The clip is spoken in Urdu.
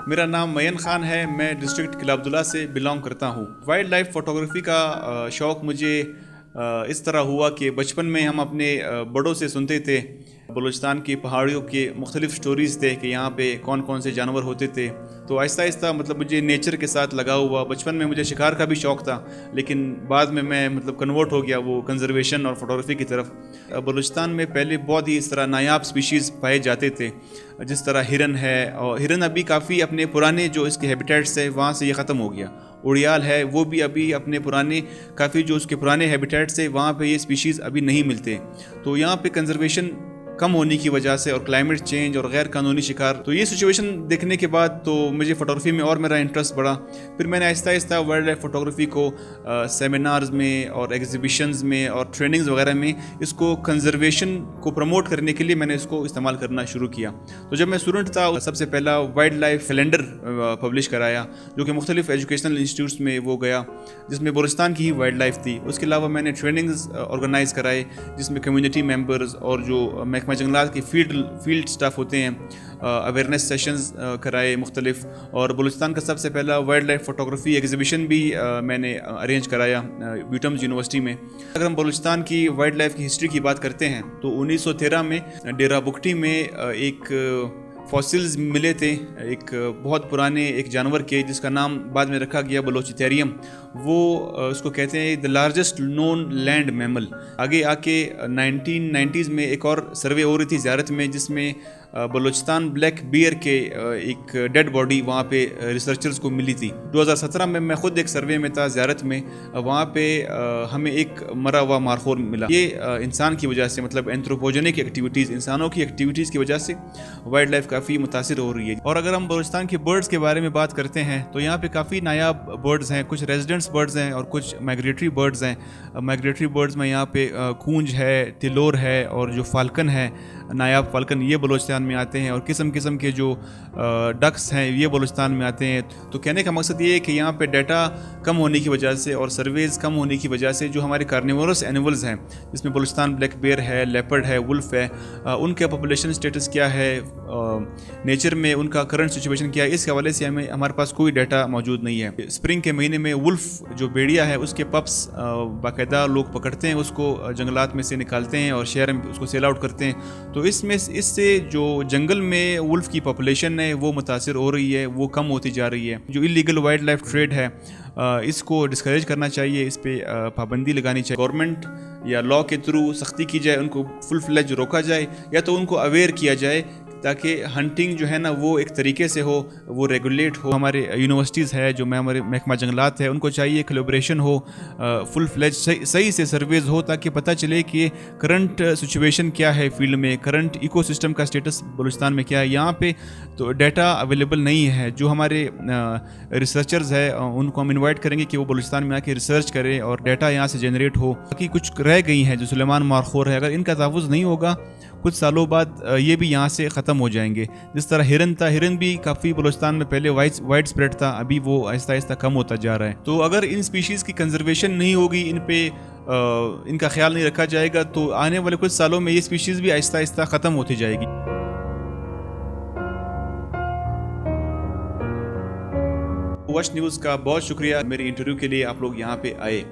میرا نام معین خان ہے. میں ڈسٹرکٹ قلعہ عبداللہ سے بلانگ کرتا ہوں. وائلڈ لائف فوٹوگرافی کا شوق مجھے اس طرح ہوا کہ بچپن میں ہم اپنے بڑوں سے سنتے تھے بلوچستان کی پہاڑیوں کے مختلف سٹوریز تھے کہ یہاں پہ کون کون سے جانور ہوتے تھے. تو آہستہ آہستہ مجھے نیچر کے ساتھ لگا ہوا. بچپن میں مجھے شکار کا بھی شوق تھا, لیکن بعد میں کنورٹ ہو گیا وہ کنزرویشن اور فوٹوگرافی کی طرف. بلوچستان میں پہلے بہت ہی اس طرح نایاب سپیشیز پائے جاتے تھے, جس طرح ہرن ہے, اور ہرن ابھی کافی اپنے پرانے جو اس کے ہیبیٹیٹس ہے وہاں سے یہ ختم ہو گیا. اڑیال ہے, وہ بھی ابھی اپنے پرانے کافی جو اس کے پرانے ہیبیٹیٹس ہے وہاں پہ یہ سپیشیز ابھی نہیں ملتے. تو یہاں پہ کنزرویشن کم ہونے کی وجہ سے اور کلائمیٹ چینج اور غیر قانونی شکار, تو یہ سچویشن دیکھنے کے بعد تو مجھے فوٹوگرافی میں اور میرا انٹرسٹ بڑھا. پھر میں نے آہستہ آہستہ وائلڈ لائف فوٹوگرافی کو سیمینارز میں اور ایگزیبیشنز میں اور ٹریننگز وغیرہ میں اس کو کنزرویشن کو پروموٹ کرنے کے لیے میں نے اس کو استعمال کرنا شروع کیا. تو جب میں اسٹوڈنٹ تھا سب سے پہلا وائلڈ لائف کیلنڈر پبلش کرایا, جو کہ مختلف ایجوکیشنل انسٹیٹیوٹس میں وہ گیا, جس میں بلوچستان کی ہی وائلڈ لائف تھی. اس کے علاوہ میں نے ٹریننگز آرگنائز کرائے جس میں کمیونٹی ممبرز اور جو محکمہ جنگلات کی فیلڈ سٹاف ہوتے ہیں اویئرنیس سیشنز کرائے مختلف. اور بلوچستان کا سب سے پہلا وائلڈ لائف فوٹوگرافی ایگزیبیشن بھی میں نے ارینج کرایا بیوٹمز یونیورسٹی میں. اگر ہم بلوچستان کی وائلڈ لائف کی ہسٹری کی بات کرتے ہیں تو 1913 میں ڈیرہ بگٹی میں ایک فاسلز ملے تھے ایک بہت پرانے ایک جانور کے, جس کا نام بعد میں رکھا گیا بلوچیتیریم. وہ اس کو کہتے ہیں the largest known land mammal. آگے آ کے 1990s میں ایک اور سروے ہو رہی تھی زیارت میں, جس میں بلوچستان بلیک بیئر کے ایک ڈیڈ باڈی وہاں پہ ریسرچرز کو ملی تھی. 2017 میں خود ایک سروے میں تھا زیارت میں, وہاں پہ ہمیں ایک مرا ہوا مارخور ملا. یہ انسان کی وجہ سے اینتھروپوجنک ایکٹیویٹیز, انسانوں کی ایکٹیویٹیز کی وجہ سے وائلڈ لائف کافی متاثر ہو رہی ہے. اور اگر ہم بلوچستان کے برڈز کے بارے میں بات کرتے ہیں تو یہاں پہ کافی نایاب برڈز ہیں. کچھ ریزیڈنٹس برڈز ہیں اور کچھ مائگریٹری برڈز ہیں. مائگریٹری برڈز میں یہاں پہ کونج ہے, تلور ہے, اور جو فالکن ہے, نایاب فالکن, یہ بلوچستان میں آتے ہیں. اور قسم کے جو ڈکس ہیں یہ بلوچستان میں آتے ہیں. تو کہنے کا مقصد یہ ہے کہ یہاں پہ ڈیٹا کم ہونے کی وجہ سے اور سرویز کم ہونے کی وجہ سے جو ہمارے کارنیورس اینیملز ہیں, جس میں بلوچستان بلیک بیئر ہے, لیپرڈ ہے, ولف ہے, ان کا پاپولیشن سٹیٹس کیا ہے, نیچر میں ان کا کرنٹ سچویشن کیا ہے, اس حوالے سے ہمارے پاس کوئی ڈیٹا موجود نہیں ہے. اسپرنگ کے مہینے میں ولف جو بیڑیا ہے اس کے پپس باقاعدہ لوگ پکڑتے ہیں, اس کو جنگلات میں سے نکالتے ہیں اور شہر میں اس کو سیل آؤٹ کرتے ہیں. تو اس سے جو جنگل میں ولف کی پاپولیشن ہے وہ متاثر ہو رہی ہے, وہ کم ہوتی جا رہی ہے. جو انلیگل وائلڈ لائف ٹریڈ ہے اس کو ڈسکریج کرنا چاہیے, اس پہ پابندی لگانی چاہیے. گورنمنٹ یا لاء کے تھرو سختی کی جائے, ان کو فل فلیج روکا جائے, یا تو ان کو اویئر کیا جائے تاکہ ہنٹنگ جو ہے نا وہ ایک طریقے سے ہو, وہ ریگولیٹ ہو. ہمارے یونیورسٹیز ہے, جو ہمارے محکمہ جنگلات ہے, ان کو چاہیے کولیبریشن ہو, فل فلیج صحیح سے سرویز ہو, تاکہ پتہ چلے کہ کرنٹ سچویشن کیا ہے فیلڈ میں, کرنٹ ایکو سسٹم کا سٹیٹس بلوچستان میں کیا ہے. یہاں پہ تو ڈیٹا اویلیبل نہیں ہے. جو ہمارے ریسرچرز ہے ان کو ہم انوائٹ کریں گے کہ وہ بلوچستان میں آ کے ریسرچ کریں اور ڈیٹا یہاں سے جنریٹ ہو. باقی کچھ رہ گئی ہیں جو سلیمان مارخور ہے, اگر ان کا تحفظ نہیں ہوگا کچھ سالوں بعد یہ بھی یہاں سے ختم ہو جائیں گے. جس طرح ہرن تھا, ہرن بھی کافی بلوچستان میں پہلے وائڈ اسپریڈ تھا, ابھی وہ آہستہ آہستہ کم ہوتا جا رہا ہے. تو اگر ان سپیشیز کی کنزرویشن نہیں ہوگی, ان پہ ان کا خیال نہیں رکھا جائے گا, تو آنے والے کچھ سالوں میں یہ سپیشیز بھی آہستہ آہستہ ختم ہوتی جائے گی. واچ نیوز کا بہت شکریہ, میری انٹرویو کے لیے آپ لوگ یہاں پہ آئے.